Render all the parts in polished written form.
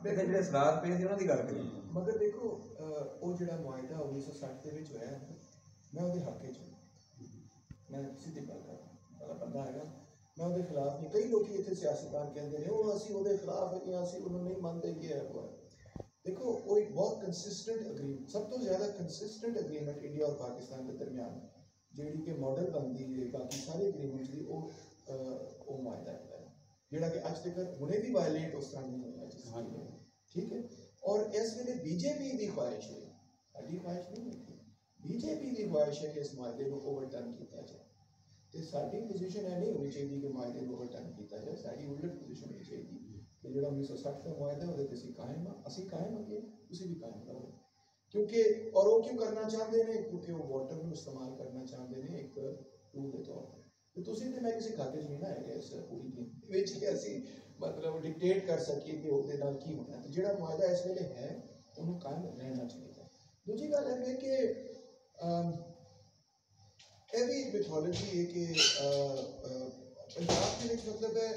लेकिन ਜਿਹੜੇ ਸਰਾਧ ਪਏ ਸੀ ਉਹਨਾਂ ਦੀ ਗੱਲ ਕਰੀ। मगर देखो वो जो मुआहदा 1960 के होया है, मैं वो हक मैं सीधी गल कर बंदा है, मैं वो खिलाफ नहीं। कई लोग इतने सियासतदान कहते हैं वो असी वो खिलाफ है, असी उन्होंने नहीं मानते ये है वो है। देखो वो एक बहुत कंसिस्टेंट अग्रीमेंट, सब तो ज़्यादा कंसिस्टेंट अग्रीमेंट इंडिया और पाकिस्तान के दरमियान जी कि मॉडल बनती है बाकी सारे अग्रीमेंट की वो मुआहदा है जोड़ा कि अज तक हुणे भी वायलेट उस तरह नहीं होया। ठीक है। और इस वे बीजेपी की ख्वाहिश है, साड़ी ख्वाहिश नहीं होती, बीजेपी की ख्वाहिश है कि इस मुआहदे को ओवरटर्न किया जाए। तो साड़ी पोजीशन है नहीं होनी चाहिए कि मुआहदे को ओवरटर्न किया जाए, साड़ी उलट पोजीशन होनी चाहिए कि जो 1960 का मुआहदा है वो असी कायम अगे उसी भी कायम रहो। क्योंकि और वो क्यों करना चाहते हैं, क्योंकि वो वाटर को इस्तेमाल करना चाहते हैं एक टूल के तौर पर। तो तुसी ते मैं किसी खाते नहीं ना है इस पूरी गेम विच कि असी मतलब डिक्टेट कर सकिए कि ਉਹਦੇ ਨਾਲ ਕੀ ਹੋਣਾ है। तो ਜਿਹੜਾ मुआहदा इस ਵੇਲੇ है ਉਹਨੂੰ कायम रहना चाहिए। दूसरी गल है कि ਇਹ भी मिथोलॉजी है कि पंजाब के मतलब है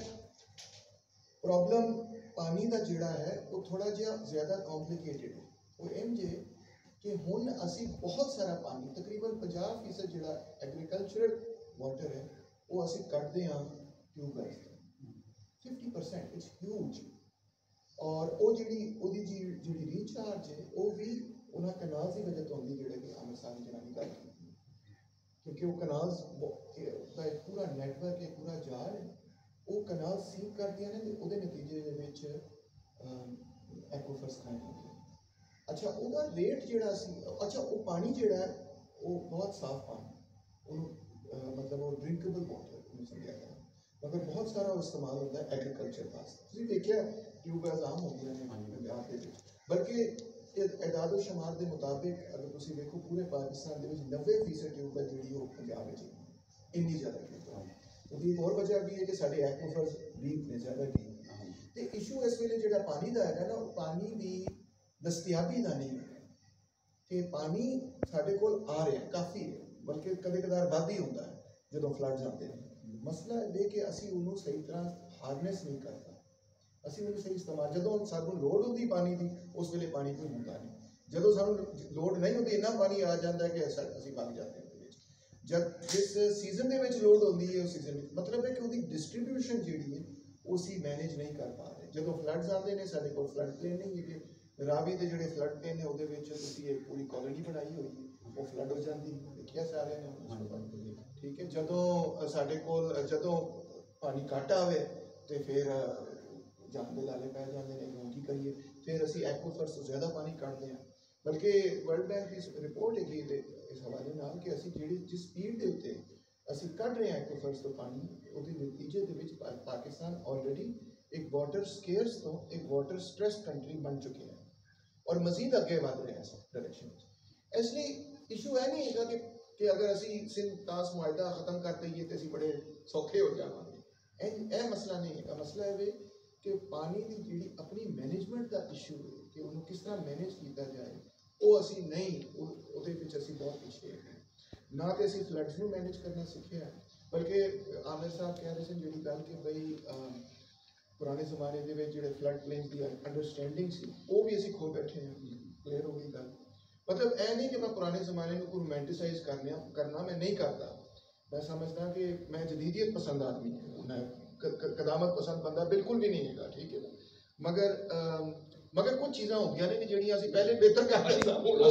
प्रॉब्लम पानी का जिहड़ा है वो थोड़ा जिहा ज़्यादा कॉम्प्लीकेटेड है। वो इंज है कि हुण असी बहुत सारा पानी तकरीबन 50% जिहड़ा एग्रीकल्चरल वाटर है वो असी कटते हैं ट्यूबवैल 50%, इट्स ह्यूज। और वो जी रिचार्ज है वो भी उन्होंने कनाल्स की वजह तो आती जोड़े कि अमृतसर की जनानी गल की, क्योंकि वो कनाल्स का एक पूरा नैटवर्क है, पूरा जाल है, वो कनाल सीव कर दिया ने वो नतीजे एक्वाफर्स कायम होते हैं। अच्छा वो रेट जोड़ा अच्छा वो पानी जोड़ा है वो बहुत साफ पानी मतलब वो ड्रिंकेबल वाटर समझा गया, मगर बहुत सारा इस्तेमाल होता है एग्रीकल्चर वास्ते। तुसीं देखिया ट्यूबवैल आम हो गए हैं पंजाब के विच, बल्कि एदाद शुमार के मुताबिक अगर तुसीं देखो पूरे पाकिस्तान के 90% ट्यूबवैल जी वो पंजाब में इन्नी ज़्यादा ट्यूबवैल। तो एक और वजह भी है कि साढ़े एक्वाफर्स डीप ने ज़्यादा डीप। तो इशू इस वेले जो पानी का है ना वो पानी की दस्तियाबी का नहीं है कि पानी साढ़े कोल आ रहा है काफ़ी है, बल्कि कदे कदार वध ही होता है जो फ्लड्स आते हैं। मसला है कि असी उन्होंने सही तरह हारनेस नहीं करता, असी उन्होंने सही इस्तेमाल जो सानू लोड़ होती पानी की उस वेले पानी कोई होता नहीं, जो सानू लोड़ नहीं होती इन्ना पानी आ जाता है कि असी बग जाते हैं। जब जिस सीजन के लोड़ होती है उस सीजन मतलब है कि उसकी डिस्ट्रीब्यूशन जी है वो असी मैनेज नहीं कर पा रहे। जो फ्लड्स आते हैं साढ़े को फ्लड प्लेन नहीं है कि रावी के जोड़े फ्लड प्लेन ने वो पूरी कॉलोनी बनाई हुई है वो फ्लड हो जाती है, देखिए सारे ने। ठीक है। जदों साढ़े कोल जदों पानी घट आवे तो फिर जान के लाले पै जाते हैं लोग की करिए, फिर असी एक्वाफर्स तो ज़्यादा पानी कटते हैं। बल्कि वर्ल्ड बैंक की रिपोर्ट है इस हवाले नाल कि असी जी जिस स्पीड के उत्ते असी कट रहे हैं एक्वाफर्स तो पानी उसके नतीजे के पाकिस्तान ऑलरेडी एक वाटर स्केयर्स तो एक वाटर स्ट्रेस कंट्री बन चुके हैं और मजीद अगे बढ़ रहे हैं इस डायरेक्शन। इसलिए इशू है नहीं है कि अगर असी सिंध तास मुआहदा खत्म कर दईए तो असी बड़े सौखे हो जाएंगे, यह मसला नहीं है। मसला है कि पानी की जी अपनी मैनेजमेंट का इशू है कि उन्होंने किस तरह मैनेज किया जाए वो असी नहीं असी बहुत पीछे हैं। ना तो असी फ्लड्स में मैनेज करना सीखे, बल्कि आमिर साहब कह रहे थे जी गल कि बई पुराने जमाने के जो फ्लड प्लेन की अंडरस्टैंडिंग सी वो भी असी खो बैठे हैं। क्लियर हो गई गल। मतलब यह नहीं कि मैं पुराने ज़माने को रोमांटिसाइज करना मैं नहीं करता, मैं समझदा कि मैं जदीदियत पसंद आदमी हूँ, मैं कदामत पसंद बंदा बिल्कुल भी नहीं है। ठीक है। मगर कुछ चीज़ा होंदियां ने कि जिहड़ियां असीं पहले बेहतर कर रहे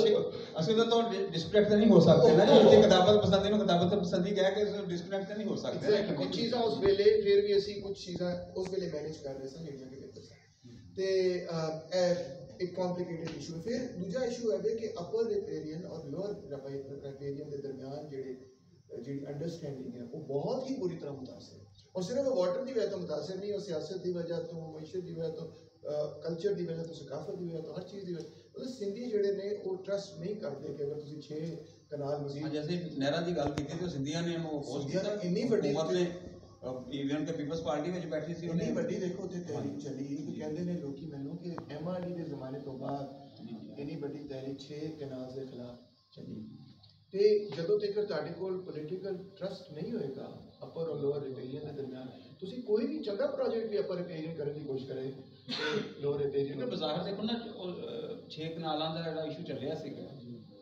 सी ਅਸੀਂ तो डिस्कनेक्ट नहीं हो सकते ना जी किताबत पसंद है किताबत पसंद ही कह के डिस्कनेक्ट नहीं हो सकते। कुछ चीज़ा उस वेले फिर भी असीं कुछ चीज़ा उस वेले मैनेज कर रहे सन जिहड़ियां कि बेहतर सन। ते एक कॉम्प्लीकेटेड इशू है। फिर दूसरा इशू है कि अपर रिपेरियन और लोअर रिपेरियन के दरमियान जी अंडरस्टैंडिंग है वो बहुत ही बुरी तरह मुतासर है। और सिर्फ वाटर की वजह तो मुतासर नहीं, और सियासत की वजह तो मैशत की वजह तो कल्चर की वजह तो सकाफत की वजह तो हर चीज़ की वजह मतलब सिंधी जोड़े ने वो ट्रस्ट नहीं करते कि अगर तुम 6 कनाल मजीद जैसे नहर की गल की तो सिंधिया ने इन्नी बड़ी इवन के पीपल्स पार्टी में बैठी सी इन्नी बड़ी देखो उत्थे तहरीक चली कि कहते हैं लोग मैनू कि MRD के जमाने तो बाद इन्नी बड़ी तहरीक 6 कनाल के खिलाफ चली। तो जदों तक तुहाडे कोल पोलिटिकल ट्रस्ट नहीं होएगा अपर और लोअर रिपेरियन के दरमियान ਤੁਸੀਂ ਕੋਈ ਵੀ ਚੰਗਾ ਪ੍ਰੋਜੈਕਟ ਵੀ ਆਪਾਂ ਰਿਪੇਅਰਿੰਗ ਕਰਨ ਦੀ ਕੋਸ਼ਿਸ਼ ਕਰੇ ਲੋ ਰਿਪੇਅਰਿੰਗ ਕਿਉਂਕਿ ਬਾਜ਼ਾਰ ਦੇਖੋ ਨਾ 6 ਕਨਾਲਾਂ ਦਾ ਜਿਹੜਾ ਇਸ਼ੂ ਚੱਲਿਆ ਸੀਗਾ,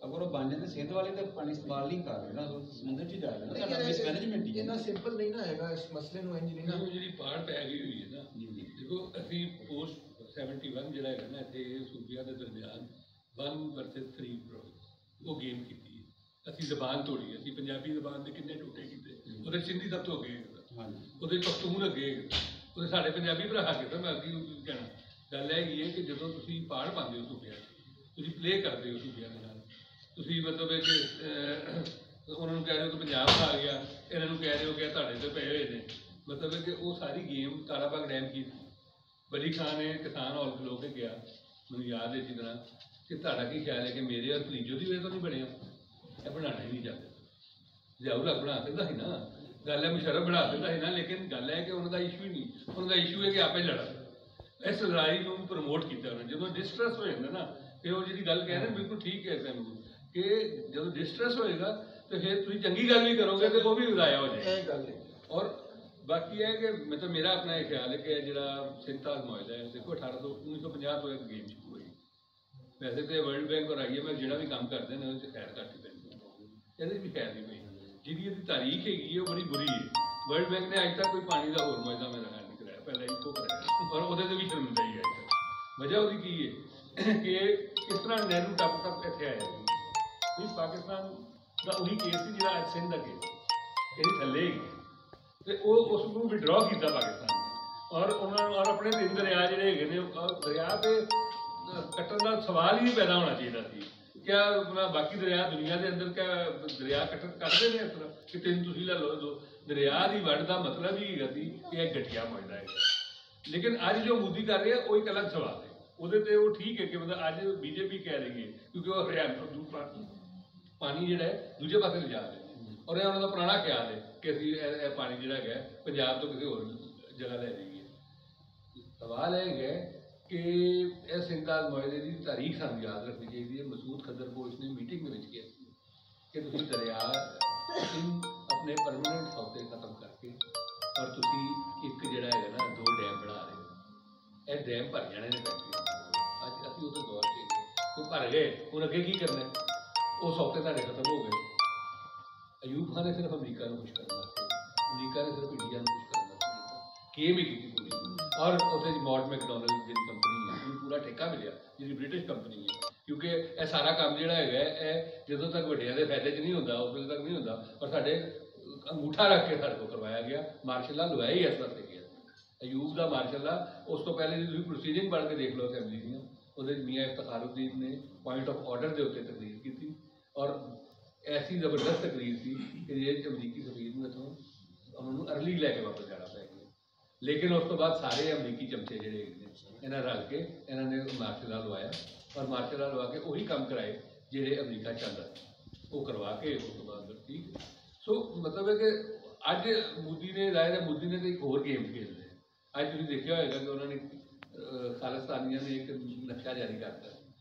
ਅਗਰ ਉਹ ਬਣ ਜਾਂਦੇ ਸਿੰਧ ਵਾਲੇ ਤੇ ਪਾਣੀ ਸੰਭਾਲ ਨਹੀਂ ਕਰ ਰਹੇ ਨਾ, ਸਮੁੰਦਰ 'ਚ ਜਾ ਰਿਹਾ ਨਾ, ਸਾਡਾ ਮਿਸਮੈਨੇਜਮੈਂਟ ਹੀ ਇੰਨਾ ਸਿੰਪਲ ਨਹੀਂ ਨਾ ਹੈਗਾ ਇਸ ਮਸਲੇ ਨੂੰ ਇੰਜ ਨਹੀਂ ਨਾ। ਜਿਹੜੀ ਪਾੜ ਪੈ ਗਈ ਹੋਈ ਹੈ ਨਾ, ਦੇਖੋ ਅਸੀਂ ਪੋਸਟ 71 ਜਿਹੜਾ ਹੈਗਾ ਨਾ ਇੱਥੇ ਸੂਬਿਆਂ ਦੇ ਦਰਮਿਆਨ 1 vs 3 ਉਹ ਗੇਮ ਕੀਤੀ ਹੈ। ਅਸੀਂ ਜ਼ਬਾਨ ਤੋੜੀ, ਅਸੀਂ ਪੰਜਾਬੀ ਜ਼ਬਾਨ ਦੇ ਕਿੰਨੇ ਟੋਟੇ ਕੀਤੇ, ਉਹਦੇ ਸਿੰਧੀ ਸਭ ਤੋਂ ਅੱਗੇ, ਉਹਦੇ ਪਖਤੂਨ ਅੱਗੇ, ਉਹਦੇ ਸਾਡੇ ਪੰਜਾਬੀ ਭਰਾ ਅੱਗੇ। ਤਾਂ ਮੈਂ ਅੱਗੇ ਕਹਿਣਾ ਗੱਲ ਇਹ ਹੈ ਕਿ ਜਦੋਂ ਤੁਸੀਂ ਪਾੜ ਪਾਉਂਦੇ ਹੋ ਸੂਬਿਆਂ 'ਚ, ਤੁਸੀਂ ਪਲੇ ਕਰਦੇ ਹੋ ਸੂਬਿਆਂ ਦੇ ਨਾਲ, ਤੁਸੀਂ ਮਤਲਬ ਕਿ ਉਹਨਾਂ ਨੂੰ ਕਹਿ ਰਹੇ ਹੋ ਕਿ ਪੰਜਾਬ ਆ ਗਿਆ, ਇਹਨਾਂ ਨੂੰ ਕਹਿ ਰਹੇ ਹੋ ਕਿ ਤੁਹਾਡੇ ਤੇ ਪਏ ਹੋਏ ਨੇ, ਮਤਲਬ ਕਿ ਉਹ ਸਾਰੀ ਗੇਮ ਤਾਰਾਬਾਗ ਡੈਮ ਕੀ ਵਲੀ ਖਾਨ ਨੇ ਕਿਸਾਨ ਹੌਲ ਖਲੋ ਕੇ ਗਿਆ, ਮੈਨੂੰ ਯਾਦ ਹੈ ਜਿਸ ਤਰ੍ਹਾਂ ਕਿ ਤੁਹਾਡਾ ਕੀ ਖਿਆਲ ਹੈ ਕਿ ਮੇਰੇ ਔਰ ਫਲੀਜੋ ਦੀ ਵਜ੍ਹਾ ਤੋਂ ਨਹੀਂ ਬਣਿਆ, ਇਹ ਬਣਾਉਣਾ ਹੀ ਨਹੀਂ ਚਾਹੁੰਦੇ। ਜ਼ਿਆਉਲ ਹੱਕ ਬਣਾ ਦਿੰਦਾ ਸੀ ਨਾ, ਗੱਲ ਹੈ ਮੁਸ਼ਰਫ ਬਣਾ ਦਿੰਦਾ ਸੀ ਨਾ, ਲੇਕਿਨ ਗੱਲ ਹੈ ਕਿ ਉਹਨਾਂ ਦਾ ਇਸ਼ੂ ਹੀ ਨਹੀਂ, ਉਹਨਾਂ ਦਾ ਇਸ਼ੂ ਹੈ ਕਿ ਆਪੇ ਲੜਨ। ਇਸ ਲੜਾਈ ਨੂੰ ਪ੍ਰਮੋਟ ਕੀਤਾ ਉਹਨੇ। ਜਦੋਂ ਡਿਸਟਰੈਸ ਹੋ ਜਾਂਦਾ ਨਾ, ਤੇ ਉਹ ਜਿਹੜੀ ਗੱਲ ਕਹਿ ਰਹੇ ਬਿਲਕੁਲ ਠੀਕ ਹੈ ਸਾਨੂੰ, ਕਿ ਜਦੋਂ ਡਿਸਟਰੈਸ ਹੋਏਗਾ ਤੇ ਫਿਰ ਤੁਸੀਂ ਚੰਗੀ ਗੱਲ ਵੀ ਕਰੋਗੇ ਤੇ ਉਹ ਵੀ ਉਦਾਇਆ ਹੋ ਜਾਏਗਾ। ਔਰ ਬਾਕੀ ਹੈ ਕਿ ਮਤਲਬ ਮੇਰਾ ਆਪਣਾ ਇਹ ਖਿਆਲ ਹੈ ਕਿ ਜਿਹੜਾ ਸਿੰਧਾਲ ਮੁਆਹਦਾ ਹੈ, ਦੇਖੋ 1950 ਤੋਂ ਇੱਕ ਗੇਮ ਸ਼ੁਰੂ ਹੋਈ। ਵੈਸੇ ਤਾਂ ਵਰਲਡ ਬੈਂਕ ਔਰ IMF ਜਿਹੜਾ ਵੀ ਕੰਮ ਕਰਦੇ ਨੇ ਉਹਦੇ 'ਚ ਖੈਰ ਘੱਟ ਹੀ ਪੈਂਦੀ, ਇਹਦੇ 'ਚ ਵੀ ਖੈਰ ਨਹੀਂ ਪਈ। ਜਿਹਦੀ ਇਹਦੀ ਤਾਰੀਖ ਹੈਗੀ ਹੈ ਉਹ ਬੜੀ ਬੁਰੀ ਹੈ। ਵਰਲਡ ਬੈਂਕ ਨੇ ਅੱਜ ਤੱਕ ਕੋਈ ਪਾਣੀ ਦਾ ਹੋਰ ਮੁਆਹਦਾ ਮੇਰਾ ਖਿਆਲ ਨਹੀਂ ਕਰਾਇਆ, ਪਹਿਲਾਂ ਇੱਕੋ ਕਰਾਇਆ, ਔਰ ਉਹਦੇ 'ਤੇ ਵੀ ਸ਼ਰਮਿੰਦਾ ਹੀ ਹੈ। ਵਜ੍ਹਾ ਉਹਦੀ ਕੀ ਹੈ ਕਿ ਕਿਸ ਤਰ੍ਹਾਂ ਨਹਿਰੂ ਟੱਪ ਇੱਥੇ ਆਇਆ ਸੀ। ਪਾਕਿਸਤਾਨ ਦਾ ਉਹੀ ਕੇਸ ਸੀ ਜਿਹੜਾ ਅੱਜ ਸਿੰਧ ਦਾ ਕੇਸ, ਇਹਦੀ ਥੱਲੇ ਹੀ, ਤੇ ਉਹ ਉਸ ਨੂੰ ਵਿਡਰਾਅ ਕੀਤਾ ਪਾਕਿਸਤਾਨ ਨੇ। ਔਰ ਉਹਨਾਂ ਨੂੰ ਔਰ ਆਪਣੇ 3 ਦਰਿਆ ਜਿਹੜੇ ਹੈਗੇ ਨੇ, ਉਹ ਦਰਿਆ 'ਤੇ ਕੱਟਣ ਦਾ ਸਵਾਲ ਹੀ ਨਹੀਂ ਪੈਦਾ ਹੋਣਾ ਚਾਹੀਦਾ ਸੀ। ਕਿਆ ਆਪਣਾ ਬਾਕੀ ਦਰਿਆ ਦੁਨੀਆ ਦੇ ਅੰਦਰ ਕਿਆ ਦਰਿਆ ਕੱਟਦੇ ਨੇ ਇਸ ਤਰ੍ਹਾਂ ਕਿ 3 ਤੁਸੀਂ ਲੈ ਲਓ 2 ਦਰਿਆ ਦੀ ਵੰਡ ਦਾ ਮਤਲਬ ਹੀ ਹੈਗਾ ਸੀ ਕਿ ਇਹ ਘਟੀਆ ਮੁਆਹਦਾ ਹੈ। ਲੇਕਿਨ ਅੱਜ ਜੋ ਮੋਦੀ ਕਰ ਰਿਹਾ ਉਹ ਇੱਕ ਅਲੱਗ ਸਵਾਲ ਹੈ, ਉਹਦੇ 'ਤੇ ਉਹ ਠੀਕ ਹੈ ਕਿ ਮਤਲਬ ਅੱਜ BJP ਕਹਿ ਰਹੀ ਹੈ ਕਿਉਂਕਿ ਉਹ ਹਰਿਆਣਾ ਤੋਂ ਪਾਣੀ ਜਿਹੜਾ ਹੈ ਦੂਜੇ ਪਾਸੇ ਲਿਜਾ ਰਹੇ ਨੇ, ਔਰ ਇਹ ਉਹਨਾਂ ਦਾ ਪੁਰਾਣਾ ਖਿਆਲ ਹੈ ਕਿ ਅਸੀਂ ਇਹ ਪਾਣੀ ਜਿਹੜਾ ਹੈਗਾ ਪੰਜਾਬ ਤੋਂ ਕਿਸੇ ਹੋਰ ਜਗ੍ਹਾ ਲੈ ਜਾਈਏ। ਸਵਾਲ ਇਹ ਹੈ ਕਿ ਇਹ ਸਿੰਧਾਲ ਮੁਆਹਦੇ ਦੀ ਤਾਰੀਖ ਸਾਨੂੰ ਯਾਦ ਰੱਖਣੀ ਚਾਹੀਦੀ ਹੈ। ਮਸੂਦ ਖੱਦਰ-ਬੋਸ਼ ਨੇ ਮੀਟਿੰਗ ਦੇ ਵਿੱਚ ਕਿਹਾ ਕਿ ਤੁਸੀਂ ਦਰਿਆ ਆਪਣੇ ਪਰਮਾਨੈਂਟ ਤੌਰ 'ਤੇ ਖਤਮ ਕਰਕੇ ਔਰ ਤੁਸੀਂ ਇੱਕ ਜਿਹੜਾ ਹੈਗਾ ਨਾ 2 ਡੈਮ ਬਣਾ ਰਹੇ ਹੋ, ਇਹ ਡੈਮ ਭਰ ਜਾਣੇ ਨੇ ਫੈਕਟਰੀ। ਅੱਜ ਅਸੀਂ ਉਹਦੇ ਦੌਰ 'ਚ ਉਹ ਭਰ ਗਏ, ਹੁਣ ਅੱਗੇ ਕੀ ਕਰਨਾ? ਉਹ ਸੌਦੇ ਤੁਹਾਡੇ ਖਤਮ ਹੋ ਗਏ। ਅਯੂਬ ਖਾਨ ਨੇ ਸਿਰਫ ਅਮਰੀਕਾ ਨੂੰ ਖੁਸ਼ ਕਰਨ ਵਾਸਤੇ, ਅਮਰੀਕਾ ਨੇ ਸਿਰਫ ਇੰਡੀਆ ਨੂੰ ਖੁਸ਼ ਕਰਨ ਵਾਸਤੇ ਗੇਮ ਹੀ ਕੀਤੀ ਪੂਰੀ। ਔਰ ਉੱਥੇ ਦੀ ਮੌਟ ਮੈਕਡੋਨਲਡ ਜਿਹੜੀ ਕੰਪਨੀ ਹੈ ਉਹਨੂੰ ਪੂਰਾ ਠੇਕਾ ਮਿਲਿਆ, ਜਿਹੜੀ ਬ੍ਰਿਟਿਸ਼ ਕੰਪਨੀ ਹੈ, ਕਿਉਂਕਿ ਇਹ ਸਾਰਾ ਕੰਮ ਜਿਹੜਾ ਹੈਗਾ ਇਹ ਜਦੋਂ ਤੱਕ ਵੱਡਿਆਂ ਦੇ ਫਾਇਦੇ 'ਚ ਨਹੀਂ ਹੁੰਦਾ ਉਦੋਂ ਤੱਕ ਨਹੀਂ ਹੁੰਦਾ। ਔਰ ਸਾਡੇ ਅੰਗੂਠਾ ਰੱਖ ਕੇ ਸਾਡੇ ਕੋਲ ਕਰਵਾਇਆ ਗਿਆ, ਮਾਰਸ਼ਲ ਲਵਾਇਆ ਹੀ ਇਸ ਵਾਸਤੇ ਗਿਆ ਅਯੂਬ ਦਾ ਮਾਰਸ਼ਲ। ਉਸ ਤੋਂ ਪਹਿਲੇ ਤੁਸੀਂ ਪ੍ਰੋਸੀਡਿੰਗ ਪੜ੍ਹ ਕੇ ਦੇਖ ਲਓ ਅਸੈਂਬਲੀ ਦੀਆਂ, ਉਹਦੇ ਮੀਆਂ ਇਫਤਖਾਰੁद्दीन ਨੇ ਪੁਆਇੰਟ ਆਫ ਆਰਡਰ ਦੇ ਉੱਤੇ ਤਕਰੀਰ ਕੀਤੀ, ਔਰ ਐਸੀ ਜ਼ਬਰਦਸਤ ਤਕਰੀਰ ਸੀ ਕਿ ਜੇ ਅਮਰੀਕੀ ਸਫੀਰ ਨੂੰ ਇੱਥੋਂ ਉਹਨਾਂ ਨੂੰ ਅਰਲੀ ਲੈ ਕੇ ਵਾਪਸ ਜਾਣਾ ਪੈ ਗਿਆ। ਲੇਕਿਨ ਉਸ ਤੋਂ ਬਾਅਦ ਸਾਰੇ ਅਮਰੀਕੀ ਚਮਚੇ ਜਿਹੜੇ ਨੇ ਇਹਨਾਂ ਰਲ ਕੇ ਇਹਨਾਂ ਨੇ ਮਾਰਸ਼ਲ ਲਵਾਇਆ, ਔਰ ਮਾਰਸ਼ਲ ਲਵਾ ਕੇ ਉਹੀ ਕੰਮ ਕਰਾਏ ਜਿਹੜੇ ਅਮਰੀਕਾ ਚਾਹੁੰਦਾ ਉਹ ਕਰਵਾ ਕੇ ਉਸ ਤੋਂ ਬਾਅਦ ਠੀਕ। ਸੋ ਮਤਲਬ ਹੈ ਕਿ ਅੱਜ ਮੋਦੀ ਨੇ ਜ਼ਾਹਿਰ ਹੈ ਮੋਦੀ ਨੇ ਤਾਂ ਇੱਕ ਹੋਰ ਗੇਮ ਖੇਡਦੇ। ਅੱਜ ਤੁਸੀਂ ਦੇਖਿਆ ਹੋਏਗਾ ਕਿ ਉਹਨਾਂ ਨੇ ਖਾਲਿਸਤਾਨੀਆਂ ਨੇ ਇੱਕ ਨਕਸ਼ਾ ਜਾਰੀ ਕਰਤਾ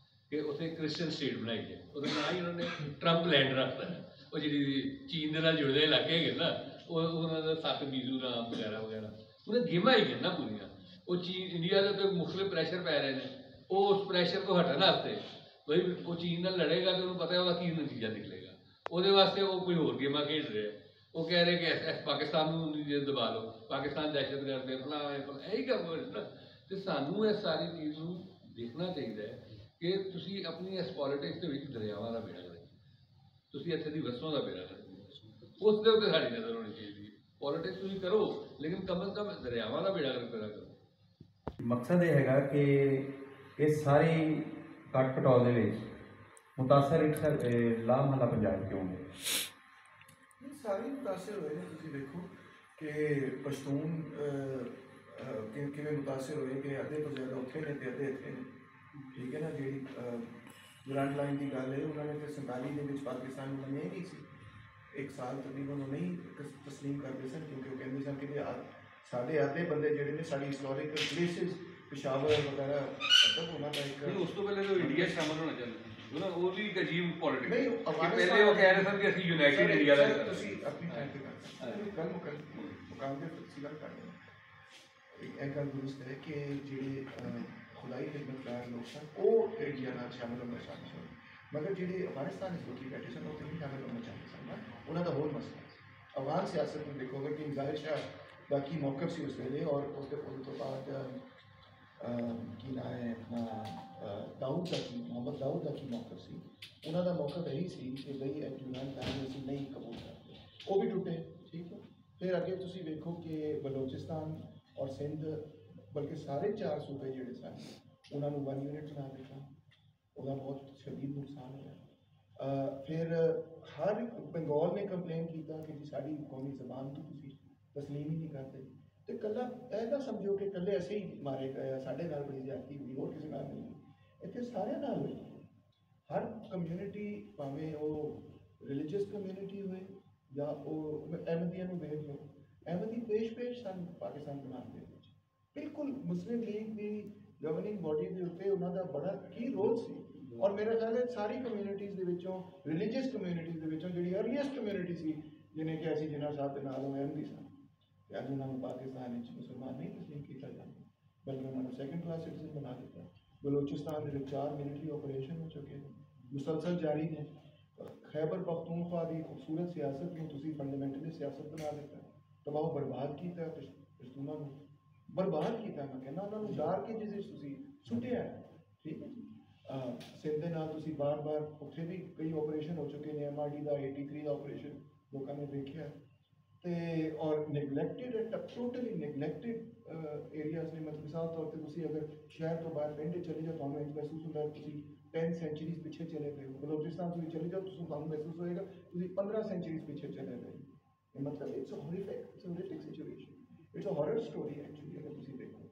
ਕਿ ਉੱਥੇ ਕ੍ਰਿਸਚਨ ਸਟੇਟ ਬਣਾਈ ਹੈ, ਉਹਦੇ ਨਾਲ ਹੀ ਉਹਨਾਂ ਨੇ ਟਰੰਪ ਲੈਂਡ ਰੱਖਤਾ। ਉਹ ਜਿਹੜੀ ਚੀਨ ਦੇ ਨਾਲ ਜੁੜਦੇ ਇਲਾਕੇ ਹੈਗੇ ਨਾ, ਉਹ ਉਹਨਾਂ ਦਾ 7 ਮੀਜ਼ੋਰਾਮ ਵਗੈਰਾ ਵਗੈਰਾ ਉਹਨੇ ਗੇਮਾਂ ਹੀ ਨਾ ਪੂਰੀਆਂ। ਉਹ ਚੀਨ ਇੰਡੀਆ ਦੇ ਉੱਤੇ ਮੁਖਤਲਿਫ ਪ੍ਰੈਸ਼ਰ ਪੈ ਰਹੇ ਨੇ, ਉਹ ਉਸ ਪ੍ਰੈਸ਼ਰ ਤੋਂ ਹਟਣ ਵਾਸਤੇ ਬਈ ਉਹ ਚੀਨ ਨਾਲ ਲੜੇਗਾ ਤੇ ਉਹਨੂੰ ਪਤਾ ਉਹਦਾ ਕੀ ਨਤੀਜਾ ਨਿਕਲੇਗਾ, ਉਹਦੇ ਵਾਸਤੇ ਉਹ ਕੋਈ ਹੋਰ ਗੇਮਾਂ ਖੇਡ ਰਿਹਾ। ਉਹ ਕਹਿ ਰਹੇ ਕਿ ਪਾਕਿਸਤਾਨ ਨੂੰ ਦਬਾ ਲਓ, ਪਾਕਿਸਤਾਨ ਦਹਿਸ਼ਤਗਰਦ ਹੈ, ਫਲਾਣਾ ਇਹੀ ਕੰਮ ਹੋ ਰਿਹਾ। ਅਤੇ ਸਾਨੂੰ ਇਹ ਸਾਰੀ ਚੀਜ਼ ਨੂੰ ਦੇਖਣਾ ਚਾਹੀਦਾ ਹੈ ਕਿ ਤੁਸੀਂ ਆਪਣੀ ਇਸ ਪੋਲੀਟਿਕਸ ਦੇ ਵਿੱਚ ਦਰਿਆਵਾਂ ਦਾ ਬੇੜਾ ਕਰੋ, ਤੁਸੀਂ ਇੱਥੇ ਦੀ ਵਸੋਂ ਦਾ ਬੇੜਾ ਕਰੋ, ਉਸ ਦੇ ਉੱਤੇ ਸਾਡੀ ਨਜ਼ਰ ਹੋਣੀ ਚਾਹੀਦੀ ਹੈ। ਪੋਲੀਟਿਕਸ ਤੁਸੀਂ ਕਰੋ ਲੇਕਿਨ ਕਮ ਅਜ਼ ਕਮ ਦਰਿਆਵਾਂ ਦਾ ਬੇੜਾ ਪੈਦਾ ਕਰੋ। ਮਕਸਦ ਇਹ ਹੈਗਾ ਕਿ ਇਸ ਸਾਰੀ ਕੱਟ ਕਟਾਉ ਦੇ ਵਿੱਚ ਮੁਤਾਸਰ ਇੱਕ ਲਾਮਹੱਲਾ ਪੰਜਾਬ ਕਿਉਂ ਹੈ? ਸਾਰੇ ਮੁਤਾਸਰ ਹੋਏ ਨੇ। ਤੁਸੀਂ ਦੇਖੋ ਕਿ ਪਸ਼ਤੂਨ ਕਿਵੇਂ ਮੁਤਾਸਰ ਹੋਏ ਕਿ ਅੱਧੇ ਤੋਂ ਜ਼ਿਆਦਾ ਉੱਥੇ ਨੇ ਅਤੇ ਅੱਧੇ ਇੱਥੇ ਨੇ, ਠੀਕ ਹੈ ਨਾ। ਜਿਹੜੀ ਗ੍ਰਾਂਟ ਲਾਈਨ ਦੀ ਗੱਲ ਹੈ, ਉਹਨਾਂ ਨੇ ਫਿਰ 47 ਦੇ ਵਿੱਚ ਪਾਕਿਸਤਾਨ ਨੂੰ ਮੰਨਿਆ ਹੀ ਨਹੀਂ ਸੀ। 1 ਸਾਲ ਤਕਰੀਬਨ ਉਹ ਨਹੀਂ ਤਸਲੀਮ ਕਰਦੇ ਸਨ, ਕਿਉਂਕਿ ਉਹ ਕਹਿੰਦੇ ਸਨ ਕਿ ਸਾਡੇ ਅੱਧੇ ਬੰਦੇ ਜਿਹੜੇ ਨੇ ਸਾਡੀ ਹਿਸਟੋਰੀਕਲ ਪਲੇਸਿਸ ਪਿਸ਼ਾਵਰ ਵਗੈਰਾ ਮਤਲਬ ਉਹਨਾਂ ਦਾ ਇੱਕ ਉਸ ਤੋਂ ਪਹਿਲੇ ਤਾਂ ਇੰਡੀਆ ਸ਼ਾਮਲ ਹੋਣਾ ਚਾਹੁੰਦਾ ਸੀ, ਉਹ ਵੀ ਇੱਕ ਅਜੀਬ ਪੋਲੀਟਿਕਸ ਨਹੀਂ। ਪਹਿਲੇ ਉਹ ਕਹਿ ਰਹੇ ਸਨ ਕਿ ਅਸੀਂ ਯੂਨਾਈਟਿਡ ਇੰਡੀਆ ਦਾ ਤੁਸੀਂ ਆਪਣੀ ਟਾਈਮ ਤੇ ਗੱਲ ਮੁਕਾਮ ਦੇ ਤੁਸੀਂ ਗੱਲ ਕਰ ਰਹੇ ਹੋ। एक गल दुरुस्त है कि ਜਿਹੜੇ खुदाई खिदमतगार लोग सन ਉਹ ਇੰਡੀਆ ਨਾਲ ਸ਼ਾਮਿਲ ਹੋਣਾ ਚਾਹੁੰਦੇ ਸਨ, ਮਗਰ ਜਿਹੜੇ ਅਫਗਾਨਿਸਤਾਨ ਵਿੱਚ ਲੋਕੀ ਬੈਠੇ ਸਨ ਉਹ ਨਹੀਂ ਸ਼ਾਮਿਲ ਹੋਣਾ ਚਾਹੁੰਦੇ ਸਨ ਨਾ, ਉਹਨਾਂ ਦਾ ਹੋਰ ਮਸਲਾ ਅਫਗਾਨ ਸਿਆਸਤ ਨੂੰ ਦੇਖੋਗੇ ਕਿ ਜ਼ਾਹਿਰ ਸ਼ਾਹ ਦਾ ਕੀ ਮੌਕਫ ਸੀ ਉਸ ਵੇਲੇ, ਔਰ ਉਸ ਤੋਂ ਬਾਅਦ ਕੀ ਨਾਂ ਹੈ ਆਪਣਾ ਦਾਊਦ ਦਾ ਕੀ, ਮੁਹੰਮਦ ਦਾਊਦ ਦਾ ਕੀ ਮੌਕਫ ਸੀ। ਉਹਨਾਂ ਦਾ ਮੌਕਫ ਇਹੀ ਸੀ ਕਿ ਬਈ ਇਹ ਯੂਨਾਨ ਪਲਾਨ ਅਸੀਂ ਨਹੀਂ ਕਬੂਲ ਕਰਦੇ, ਉਹ ਵੀ ਟੁੱਟੇ, ਠੀਕ ਹੈ। ਫਿਰ ਅੱਗੇ ਤੁਸੀਂ ਵੇਖੋ ਕਿ ਬਲੋਚਿਸਤਾਨ ਔਰ ਸਿੰਧ ਬਲਕਿ ਸਾਰੇ 4 ਸੂਬੇ ਜਿਹੜੇ ਸਨ ਉਹਨਾਂ ਨੂੰ 1 ਯੂਨਿਟ ਬਣਾ ਦਿੱਤਾ, ਉਹਦਾ ਬਹੁਤ ਸ਼ਦੀਦ ਨੁਕਸਾਨ ਹੋਇਆ। ਫਿਰ ਹਰ ਬੰਗਾਲ ਨੇ ਕੰਪਲੇਨ ਕੀਤਾ ਕਿ ਜੀ ਸਾਡੀ ਕੌਮੀ ਜ਼ਬਾਨ ਨੂੰ ਤੁਸੀਂ ਤਸਲੀਮ ਹੀ ਨਹੀਂ ਕਰਦੇ, ਤੇ ਕੱਲਾ ਇਹ ਨਾ ਸਮਝੋ ਕਿ ਕੱਲੇ ਅਸੀਂ ਹੀ ਮਾਰੇ ਗਏ, ਸਾਡੇ ਨਾਲ ਬੜੀ ਜ਼ਿਆਦਤੀ ਹੋਈ, ਹੋਰ ਕਿਸੇ ਨਾਲ ਨਹੀਂ, ਇੱਥੇ ਸਾਰਿਆਂ ਨਾਲ ਹੋਈ। ਹਰ ਕਮਿਊਨਿਟੀ, ਭਾਵੇਂ ਉਹ ਰਿਲੀਜੀਅਸ ਕਮਿਊਨਿਟੀ ਹੋਏ ਜਾਂ ਉਹ ਅਹਿਮਦੀਆਂ ਨੂੰ ਵੇਖ ਲਓ, ਅਹਿਮਦੀ ਪੇਸ਼ ਸਨ ਪਾਕਿਸਤਾਨ ਬਣਾਉਣ ਦੇ ਵਿੱਚ। ਬਿਲਕੁਲ ਮੁਸਲਿਮ ਲੀਗ ਦੀ ਗਵਰਨਿੰਗ ਬੋਡੀ ਦੇ ਉੱਤੇ ਉਹਨਾਂ ਦਾ ਬੜਾ ਕੀ ਰੋਲ ਸੀ, ਔਰ ਮੇਰਾ ਖਿਆਲ ਹੈ ਸਾਰੀ ਕਮਿਊਨਿਟੀਜ਼ ਦੇ ਵਿੱਚੋਂ, ਰਿਲੀਜੀਅਸ ਕਮਿਊਨਿਟੀਜ਼ ਦੇ ਵਿੱਚੋਂ ਜਿਹੜੀ ਅਰਲੀਐਸਟ ਕਮਿਊਨਿਟੀ ਸੀ, ਜਿਹਨੇ ਕਿ ਅਸੀਂ ਜਿਨ੍ਹਾਂ ਸਾਹਿਬ ਦੇ ਨਾਲ ਅਹਿਮਦੀ ਸਨ, ਤੇ ਅੱਜ ਉਹਨਾਂ ਨੂੰ ਪਾਕਿਸਤਾਨ ਵਿੱਚ ਮੁਸਲਮਾਨ ਨਹੀਂ ਤਸਲੀਮ ਕੀਤਾ ਜਾਂਦਾ, ਬਲਕਿ ਉਹਨਾਂ ਨੂੰ ਸੈਕੰਡ ਕਲਾਸ ਸਿਟੀਜ਼ਨ ਬਣਾ ਦਿੱਤਾ। ਬਲੋਚਿਸਤਾਨ ਦੇ ਵਿੱਚ 4 ਮਿਲਟਰੀ ਆਪਰੇਸ਼ਨ ਹੋ ਚੁੱਕੇ ਨੇ, ਮੁਸਲਸਲ ਜਾਰੀ ਨੇ। ਖੈਬਰ ਪਖਤੂਨਖਵਾ ਦੀ ਖੂਬਸੂਰਤ ਸਿਆਸਤ ਨੂੰ ਤੁਸੀਂ ਫੰਡਾਮੈਂਟਲੀ ਸਿਆਸਤ ਬਣਾ ਦਿੱਤਾ, ਤਬਾਹ ਬਰਬਾਦ ਕੀਤਾ, ਪਸ਼ਤੂਨਾਂ ਨੂੰ ਬਰਬਾਦ ਕੀਤਾ। ਮੈਂ ਕਹਿੰਦਾ ਉਹਨਾਂ ਨੂੰ ਡਾਰ ਕੇ ਜਿਸ ਵਿੱਚ ਤੁਸੀਂ ਸੁੱਟਿਆ, ਠੀਕ ਹੈ ਜੀ। ਸਿੰਧ ਦੇ ਨਾਲ ਤੁਸੀਂ ਬਾਰ-ਬਾਰ ਉੱਥੇ ਵੀ ਕਈ ਆਪਰੇਸ਼ਨ ਹੋ ਚੁੱਕੇ ਨੇ, MRD ਦਾ 83 ਦਾ ਆਪਰੇਸ਼ਨ ਲੋਕਾਂ ਨੇ ਦੇਖਿਆ, ਤੇ ਔਰ ਨੈਗਲੈਕਟਿਡ ਐਂਡ ਟੋਟਲੀ ਨੈਗਲੈਕਟਿਡ ਏਰੀਆਜ਼ ਨੇ। ਮਤਲਬ ਮਿਸਾਲ ਤੌਰ 'ਤੇ ਤੁਸੀਂ ਅਗਰ ਸ਼ਹਿਰ ਤੋਂ ਬਾਹਰ ਪਿੰਡ ਚਲੇ ਜਾਓ, ਤੁਹਾਨੂੰ ਇੱਕ ਮਹਿਸੂਸ ਹੁੰਦਾ ਤੁਸੀਂ 10 ਸੈਂਚੁਰੀਜ਼ ਪਿੱਛੇ ਚਲੇ ਗਏ ਹੋ। ਬਲੋਚਿਸਤਾਨ ਤੁਸੀਂ ਚਲੇ ਜਾਓ, ਤੁਹਾਨੂੰ ਮਹਿਸੂਸ ਹੋਏਗਾ ਤੁਸੀਂ 15 ਸੈਂਚੁਰੀਜ਼ ਪਿੱਛੇ ਚਲੇ ਗਏ। ਮਤਲਬ it's a horrific situation, it's a horror story actually. ਅਗਰ ਤੁਸੀਂ ਦੇਖੋ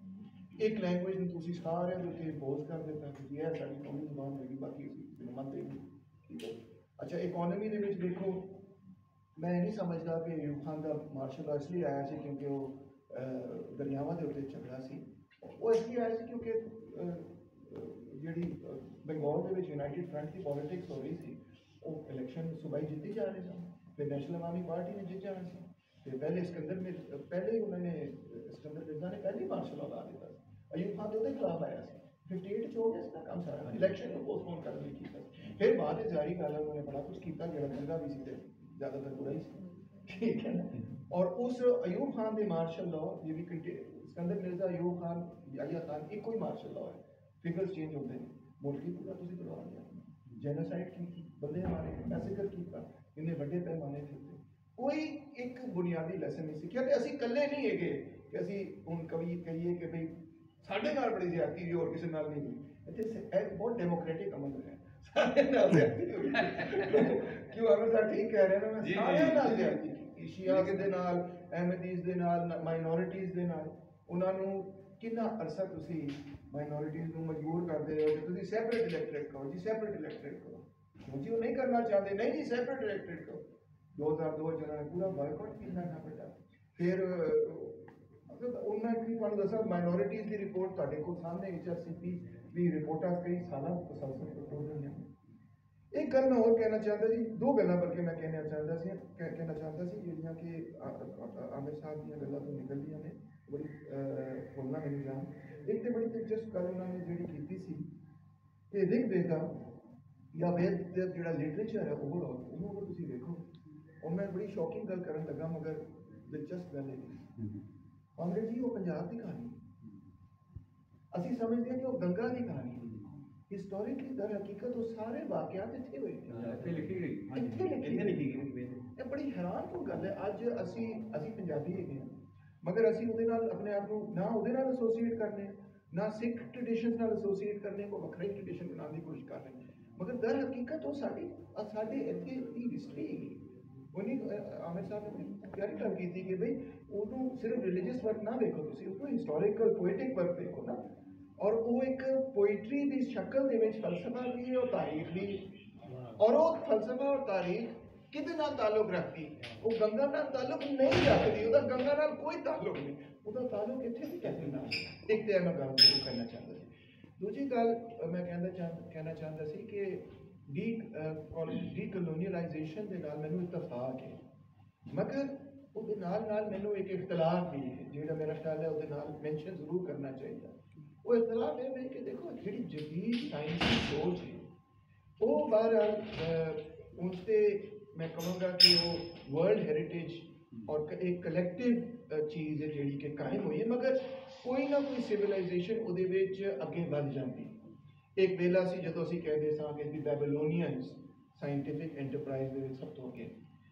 ਇੱਕ ਲੈਂਗੁਏਜ ਨੂੰ ਤੁਸੀਂ ਸਾਰਿਆਂ ਦੇ ਉੱਤੇ ਇੰਪੋਜ਼ ਕਰ ਦਿੱਤਾ ਕਿ ਇਹ ਸਾਡੀ ਕੌਮੀ ਜ਼ੁਬਾਨ ਹੋਏਗੀ, ਬਾਕੀ ਅਸੀਂ ਮੰਨਦੇ ਨਹੀਂ, ਠੀਕ ਹੈ। ਅੱਛਾ, ਇਕੋਨਮੀ ਦੇ ਵਿੱਚ ਦੇਖੋ, ਮੈਂ ਇਹ ਨਹੀਂ ਸਮਝਦਾ ਕਿ ਅਯੂਬ ਖਾਨ ਦਾ ਮਾਰਸ਼ਲ ਲਾਅ ਇਸ ਲਈ ਆਇਆ ਸੀ ਕਿਉਂਕਿ ਉਹ ਦਰਿਆਵਾਂ ਦੇ ਉੱਤੇ ਝਗੜਾ ਸੀ, ਉਹ ਇਸ ਲਈ ਆਇਆ ਸੀ ਕਿਉਂਕਿ ਜਿਹੜੀ ਬੰਗਾਲ ਦੇ ਵਿੱਚ ਯੂਨਾਈਟਿਡ ਫਰੰਟ ਦੀ ਪੋਲੀਟਿਕਸ ਹੋ ਰਹੀ ਸੀ, ਉਹ ਇਲੈਕਸ਼ਨ ਸੂਬਾਈ ਜਿੱਤੀ ਜਾ ਰਹੇ ਸਨ, ਫਿਰ ਨੈਸ਼ਨਲ ਅਵਾਮੀ ਪਾਰਟੀ ਨੇ ਜਿੱਤ ਜਾਣਾ ਸੀ, ਤੇ ਪਹਿਲੇ ਉਹਨਾਂ ਨੇ ਸਿਕੰਦਰ ਮਿਰਜ਼ਾ ਨੇ ਪਹਿਲੇ ਮਾਰਸ਼ਲ ਲਾਅ ਲਾ ਦਿੱਤਾ ਸੀ। ਅਯੂਬ ਖਾਨ ਦੇ ਉਹਦੇ ਖਿਲਾਫ ਆਇਆ ਸੀ, 58 ਚ ਹੋ ਗਿਆ ਸੀ ਕੰਮ ਸਾਰਾ, ਇਲੈਕਸ਼ਨ ਨੂੰ ਪੋਸਟਪੋਨ ਕਰਨ ਲਈ ਕੀਤਾ। ਫਿਰ ਬਾਅਦ ਵਿੱਚ ਜਾਰੀ ਗੱਲ ਉਹਨਾਂ ਨੇ ਬੜਾ ਕੁਝ ਕੀਤਾ, ਜਿਹੜਾ ਚੰਗਾ ਵੀ ਸੀ ਤੇ ਜ਼ਿਆਦਾਤਰ ਬੁਰਾ ਹੀ ਸੀ, ਠੀਕ ਹੈ ਨਾ। ਔਰ ਉਸ ਅਯੂਬ ਖਾਨ ਦੇ ਮਾਰਸ਼ਲ ਲਾਅ ਜਿਹੜੀ ਸਿਕੰਦਰ ਮਿਰਜ਼ਾ, ਅਯੂਬ ਖਾਨ, ਯਾਹਿਆ ਖਾਨ, ਇੱਕੋ ਹੀ ਮਾਰਸ਼ਲ ਲਾਅ ਹੈ, ਫਿਗਰਸ ਚੇਂਜ ਹੁੰਦੇ ਨੇ। ਮੁਲਕ ਹੀ ਪੂਰਾ ਤੁਸੀਂ ਕਰਵਾ ਲਿਆ, ਜੈਨੋਸਾਈਡ ਕੀਤੀ, ਬੰਦੇ ਮਾਰੇ, ਮੈਸੇਕਰ ਕੀਤਾ, ਇੰਨੇ ਵੱਡੇ ਪੈਮਾਨੇ ਤੇ ਕੋਈ ਇੱਕ ਬੁਨਿਆਦੀ ਲੈਸਨ ਨਹੀਂ ਸਿੱਖਿਆ। ਤੇ ਅਸੀਂ ਇਕੱਲੇ ਨਹੀਂ ਹੈਗੇ ਕਿ ਅਸੀਂ ਹੁਣ ਕਵੀ ਕਹੀਏ ਕਿ ਭਈ ਸਾਡੇ ਨਾਲ ਬੜੀ ਜ਼ਿਆਦਤੀ ਹੋਈ ਹੋਰ ਕਿਸੇ ਨਾਲ ਨਹੀਂ ਹੋਈ। ਇੱਥੇ ਬਹੁਤ ਡੈਮੋਕ੍ਰੈਟਿਕ ਅਮਲ ਹੋਇਆ, ਸਾਰੇ ਨਾਲ ਜ਼ਿਆਦਤੀ ਹੋਈ। ਕਿਉਂ ਅਮਰ ਸਾਹਿਬ ਠੀਕ ਕਹਿ ਰਹੇ ਨੇ, ਮੈਂ ਸਾਰਿਆਂ ਨਾਲ ਜ਼ਿਆਦਤੀ ਕੀਤੀ, ਸ਼ੀਆਜ਼ ਦੇ ਨਾਲ, ਅਹਿਮਦੀਜ਼ ਦੇ ਨਾਲ, ਮਾਈਨੋਰਿਟੀਜ਼ ਦੇ ਨਾਲ। ਉਹਨਾਂ ਨੂੰ ਕਿੰਨਾ ਅਰਸਾ ਤੁਸੀਂ ਮਾਈਨੋਰਿਟੀਜ਼ ਨੂੰ ਮਜਬੂਰ ਕਰਦੇ ਹੋ ਕਿ ਤੁਸੀਂ ਸੈਪਰੇਟ ਇਲੈਕਟ੍ਰੇਟ ਕਰੋ ਜੀ, ਸੈਪਰੇਟ ਇਲੈਕਟ੍ਰੇਟ ਕਰੋ, ਕਿਉਂਕਿ ਉਹ ਨਹੀਂ ਕਰਨਾ ਚਾਹੁੰਦੇ, ਨਹੀਂ ਜੀ ਸੈਪਰੇਟ ਇਲੈਕਟ੍ਰੇਟ ਕਰੋ। 2002 ਚ ਉਹਨਾਂ ਨੇ ਪੂਰਾ ਬਾਇਕਾਟ ਕੀਤਾ ਨਾ ਬੇਟਾ। ਫਿਰ ਉਹਨਾਂ ਨੇ ਤੁਹਾਨੂੰ ਦੱਸਾਂ, ਮਾਈਨੋਰਿਟੀਜ਼ ਦੀ ਰਿਪੋਰਟ ਤੁਹਾਡੇ ਕੋਲ ਸਾਹਮਣੇ, HRCP ਦੀ ਰਿਪੋਰਟਾਂ ਕਈ ਸਾਲਾਂ ਮੁਸਲਸਲ ਰਿਪੋਰਟ ਹੋਈਆਂ। ਇੱਕ ਗੱਲ ਮੈਂ ਹੋਰ ਕਹਿਣਾ ਚਾਹੁੰਦਾ ਸੀ, 2 ਗੱਲਾਂ ਬਲਕਿ ਮੈਂ ਕਹਿਣਾ ਚਾਹੁੰਦਾ ਸੀ ਜਿਹੜੀਆਂ ਕਿ ਆਮਿਰ ਸਾਹਿਬ ਦੀਆਂ ਗੱਲਾਂ ਤੋਂ ਨਿਕਲਦੀਆਂ ਨੇ, ਬੜੀ ਬੋਲਣਾ ਮੈਨੂੰ ਜਾਣ। ਇੱਕ ਤੇ ਬੜੀ ਦਿਲਚਸਪ ਗੱਲ ਉਹਨਾਂ ਨੇ ਜਿਹੜੀ ਕੀਤੀ ਸੀ ਕਿ ਰਿਗਵੇਦਾ ਜਾਂ ਵੇਦ ਦਾ ਜਿਹੜਾ ਲਿਟਰੇਚਰ ਹੈ ਓਵਰਆਲ, ਉਹਨੂੰ ਅਗਰ ਤੁਸੀਂ ਵੇਖੋ, और मैं बड़ी शॉकिंग गल करन लगा, मगर दिलचस्प गल है कांग्रेस जी, वो पंजाब की कहानी असी समझते हैं कि वो गंगा की कहानी हिस्टोरिकली दर हकीकत वो सारे वाकयात इत्थे होए इत्थे लिखी गई। ये बड़ी हैरान कोई गल है। अज असी पंजाबी हैगे मगर असी उहदे नाल अपने आप को ना उहदे नाल एसोसीएट करने, ना सिख ट्रेडिशन नाल एसोसीएट करने को वखरा ट्रेडिशन बनाने की कोशिश कर रहे हैं, मगर दर हकीकत वो साडे इत्थे दी हिस्टरी है। आमिर साहब ने बड़ी प्यारी गल की कि भाई उन्होंने सिर्फ रिलीजियस वर्क ना देखो, उसको हिस्टोरिकल पोएटिक वर्क देखो ना, और वो एक पोइट्री की शक्ल के फलसफा भी है और तारीख भी, और वो फलसफा और तारीख किदे नाल ताल्लुक रखती, वो गंगा नाल ताल्लुक नहीं रखती, उसका गंगा नाल कोई ताल्लुक नहीं, उसका ताल्लुक इत्थे भी कहते ना। एक तो मैं गल जरूर करना चाहता सी। दूजी गल मैं कहना चाहता सी कि डी कलोनीलाइजेशन के नाल मैनूं इतफाक है, मगर ਉਹਦੇ ਨਾਲ ਮੈਨੂੰ ਇੱਕ ਇਖਤਲਾਫ ਵੀ ਹੈ ਜਿਹੜਾ ਮੇਰਾ ਖਿਆਲ ਹੈ ਉਹਦੇ ਨਾਲ ਮੈਂਸ਼ਨ ਜ਼ਰੂਰ ਕਰਨਾ ਚਾਹੀਦਾ। ਉਹ ਇਖਤਲਾਫ ਇਹ ਹੈ ਕਿ ਦੇਖੋ ਜਿਹੜੀ ਜਦੀਦ ਸਾਇੰਸੀ ਸੋਚ ਹੈ ਉਹ ਬਹਰਹਾਲ ਉਸ 'ਤੇ ਮੈਂ ਕਹਾਂਗਾ ਕਿ ਉਹ ਵਰਲਡ ਹੈਰੀਟੇਜ ਔਰ ਇੱਕ ਕਲੈਕਟਿਵ ਚੀਜ਼ ਹੈ ਜਿਹੜੀ ਕਿ ਕਾਇਮ ਹੋਈ ਹੈ, ਮਗਰ ਕੋਈ ਨਾ ਕੋਈ ਸਿਵਲਾਈਜੇਸ਼ਨ ਉਹਦੇ ਵਿੱਚ ਅੱਗੇ ਵੱਧ ਜਾਂਦੀ। ਇੱਕ ਵੇਲਾ ਸੀ ਜਦੋਂ ਅਸੀਂ ਕਹਿੰਦੇ ਸਾਂ ਕਿ ਵੀ ਬੈਬੀਲੋਨੀਅਨਸ ਸਾਇੰਟੀਫਿਕ ਐਂਟਰਪ੍ਰਾਈਜ਼ ਦੇ ਵਿੱਚ ਸਭ ਤੋਂ ਅੱਗੇ।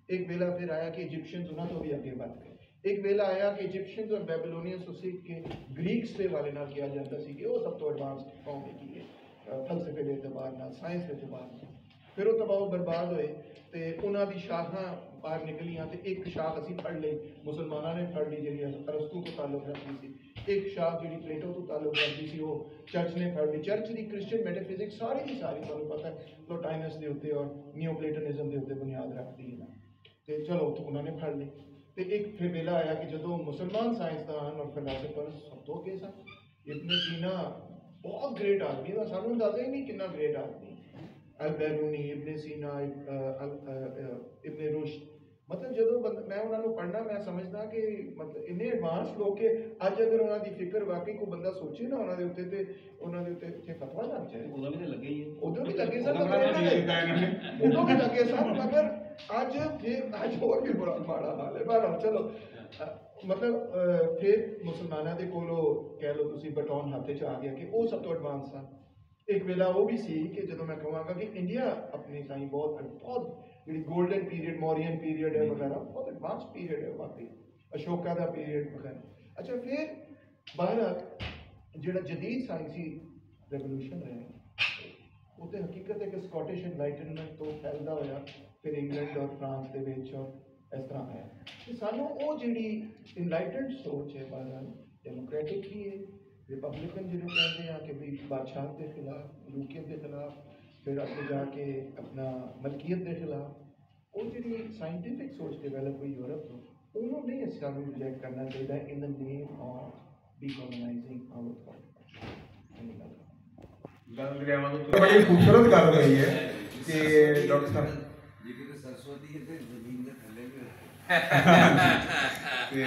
ਇੱਕ ਵੇਲਾ ਫਿਰ ਆਇਆ ਕਿ ਇਜਿਪਸ਼ੀਅਨਸ ਉਹਨਾਂ ਤੋਂ ਵੀ ਅੱਗੇ ਵੱਧ ਗਏ। ਇੱਕ ਵੇਲਾ ਆਇਆ ਕਿ ਇਜਿਪਸ਼ੀਅਨਸ ਔਰ ਬੈਬੀਲੋਨੀਅਨਸ ਤੋਂ ਸਿੱਖ ਕੇ ਗ੍ਰੀਕਸ ਦੇ ਵਾਲੇ ਨਾਲ ਕਿਹਾ ਜਾਂਦਾ ਸੀ ਕਿ ਉਹ ਸਭ ਤੋਂ ਐਡਵਾਂਸ ਕੌਮ ਹੈਗੀ ਹੈ ਫਲਸਫੇ ਦੇ ਅਤਬਾਰ ਨਾਲ, ਸਾਇੰਸ ਦੇ ਅਤਬਾਰ ਨਾਲ। ਫਿਰ ਉਹ ਤਬਾਹ ਬਰਬਾਦ ਹੋਏ ਤੇ ਉਹਨਾਂ ਦੀ ਸ਼ਾਖਾਂ ਬਾਹਰ ਨਿਕਲੀਆਂ ਤੇ ਇੱਕ ਸ਼ਾਖ ਅਸੀਂ ਫੜ ਲਈ, ਮੁਸਲਮਾਨਾਂ ਨੇ ਫੜ ਲਈ ਜਿਹੜੀ ਅਰਸਤੂ ਤੋਂ ਤਾਲੁਕ ਰੱਖਦੀ ਸੀ। ਇੱਕ ਸ਼ਾਖ ਜਿਹੜੀ ਪਲੇਟੋ ਤੋਂ ਤਾਲੁਕ ਰੱਖਦੀ ਸੀ ਉਹ ਚਰਚ ਨੇ ਫੜ ਲਈ। ਚਰਚ ਦੀ ਕ੍ਰਿਸਚੀਅਨ ਮੈਟਾਫਿਜ਼ਿਕਸ ਸਾਰੀ ਦੀ ਸਾਰੀ ਤੁਹਾਨੂੰ ਪਤਾ ਹੈ ਪਲੋਟਾਈਨਸ ਦੇ ਉੱਤੇ ਔਰ ਨਿਓਪਲੇਟਨਿਜ਼ਮ ਦੇ ਉੱਤੇ ਬੁਨਿਆਦ ਰੱਖਦੀ ਹੈ ਨਾ, ਤੇ ਚਲੋ ਉੱਥੋਂ ਉਹਨਾਂ ਨੇ ਫੜ ਲਈ। ਤੇ ਇੱਕ ਫਿਰ ਵੇਲਾ ਆਇਆ ਕਿ ਜਦੋਂ ਮੁਸਲਮਾਨ ਸਾਇੰਸਦਾਨ ਔਰ ਫਿਲਾਸਫਰ ਸਭ ਤੋਂ ਅੱਗੇ ਸਨ। ਇਬਨ ਸੀਨਾ ਬਹੁਤ ਗ੍ਰੇਟ ਆਦਮੀ ਦਾ, ਸਾਨੂੰ ਅੰਦਾਜ਼ਾ ਹੀ ਨਹੀਂ ਕਿੰਨਾ ਗ੍ਰੇਟ ਆਦਮੀ। ਅਲ-ਬੈਰੂਨੀ, ਇਬਨ ਸੀਨਾ, ਇਬਨ ਰੁਸ਼ਦ, ਮਤਲਬ ਜਦੋਂ ਮੈਂ ਉਹਨਾਂ ਨੂੰ ਪੜ੍ਹਨਾ ਮੈਂ ਸਮਝਦਾ ਕਿ ਮਤਲਬ ਇੰਨੇ ਐਡਵਾਂਸ ਲੋਕ ਕਿ ਅੱਜ ਅਗਰ ਉਹਨਾਂ ਦੀ ਫਿਕਰ ਵਾਕਈ ਕੋਈ ਬੰਦਾ ਸੋਚੇ ਨਾ ਉਹਨਾਂ ਦੇ ਉੱਤੇ ਤੇ ਉਹਨਾਂ ਦੇ ਉੱਤੇ ਇੱਥੇ ਫਤਵਾ ਲੱਗ ਜਾਏ। ਉਦੋਂ ਵੀ ਤਾਂ ਲੱਗੇ ਹੀ ਹੈ, ਉਦੋਂ ਵੀ ਲੱਗੇ ਸਨ, ਉਦੋਂ ਵੀ ਲੱਗੇ ਸਨ, ਮਗਰ ਅੱਜ ਹੋਰ ਵੀ ਬੜਾ ਮਾੜਾ ਹਾਲ ਹੈ। ਬਹਰਹਾਲ ਚਲੋ ਮਤਲਬ ਫਿਰ ਮੁਸਲਮਾਨਾਂ ਦੇ ਕੋਲੋਂ ਕਹਿ ਲਓ ਤੁਸੀਂ ਬਟੌਨ ਹੱਥ 'ਚ ਆ ਗਿਆ ਕਿ ਉਹ ਸਭ ਤੋਂ ਐਡਵਾਂਸ ਸਨ। ਇੱਕ ਵੇਲਾ ਉਹ ਵੀ ਸੀ ਕਿ ਜਦੋਂ ਮੈਂ ਕਹਾਂਗਾ ਕਿ ਇੰਡੀਆ ਆਪਣੀ ਸਾਈਂ ਬਹੁਤ ਜਿਹੜੀ ਗੋਲਡਨ ਪੀਰੀਅਡ, ਮੌਰੀਅਨ ਪੀਰੀਅਡ ਹੈ ਵਗੈਰਾ, ਬਹੁਤ ਐਡਵਾਂਸ ਪੀਰੀਅਡ ਹੈ ਵਾਕਈ, ਅਸ਼ੋਕਾ ਦਾ ਪੀਰੀਅਡ ਵਗੈਰਾ। ਅੱਛਾ ਫਿਰ ਬਹਰਹਾਲ ਜਿਹੜਾ ਜਦੀਦ ਸਾਇੰਸੀ ਰੈਵੋਲੂਸ਼ਨ ਹੈ ਉਹ ਤਾਂ ਹਕੀਕਤ ਹੈ ਕਿ ਸਕੌਟਿਸ਼ ਇਨਲਾਈਟਨਮੈਂਟ ਤੋਂ ਫੈਲਦਾ ਹੋਇਆ ਫਿਰ ਇੰਗਲੈਂਡ ਔਰ ਫਰਾਂਸ ਦੇ ਵਿੱਚ ਔਰ ਇਸ ਤਰ੍ਹਾਂ ਹੈ। ਤੇ ਸਾਨੂੰ ਉਹ ਜਿਹੜੀ ਇਨਲਾਈਟਨਡ ਸੋਚ ਹੈ ਬਹਰਹਾਲ ਡੈਮੋਕ੍ਰੈਟਿਕ ਵੀ ਹੈ, ਰਿਪਬਲਿਕਨ ਜਿਹਨੂੰ ਕਹਿੰਦੇ ਆ ਕਿ ਵੀ ਬਾਦਸ਼ਾਹ ਦੇ ਖਿਲਾਫ, ਮਲੂਕੀਅਤ ਦੇ ਖਿਲਾਫ, ਫਿਰ ਅੱਗੇ ਜਾ ਕੇ ਆਪਣਾ ਮਲਕੀਅਤ ਦੇ ਖਿਲਾਫ, ਉਹ ਜਿਹੜੀ ਸਾਇੰਟੀਫਿਕ ਸੋਚ ਡਿਵੈਲਪ ਹੋਈ ਯੂਰਪ ਤੋਂ, ਉਹਨੂੰ ਨਹੀਂ ਅਸੀਂ ਸਾਨੂੰ ਰਿਜੈਕਟ ਕਰਨਾ ਚਾਹੀਦਾ ਇਨ ਦ ਨੇਮ ਆਫ ਡੀਕੋਲੋਨਾਈਜ਼ਿੰਗ ਆਵਰ ਥਾਟ। ਗੱਲ ਦਰਿਆਵਾਂ ਤੋਂ ਬੜੀ ਖੂਬਸੂਰਤ ਗੱਲ ਹੋਈ ਹੈ ਕਿ ਡਾਕਟਰ ਸਾਹਿਬ ਜੇ ਕਿਤੇ ਸਰਸਵਤੀ ਹੈ ਤੇ ਜ਼ਮੀਨ ਦੇ ਥੱਲੇ ਵੀ ਤੇ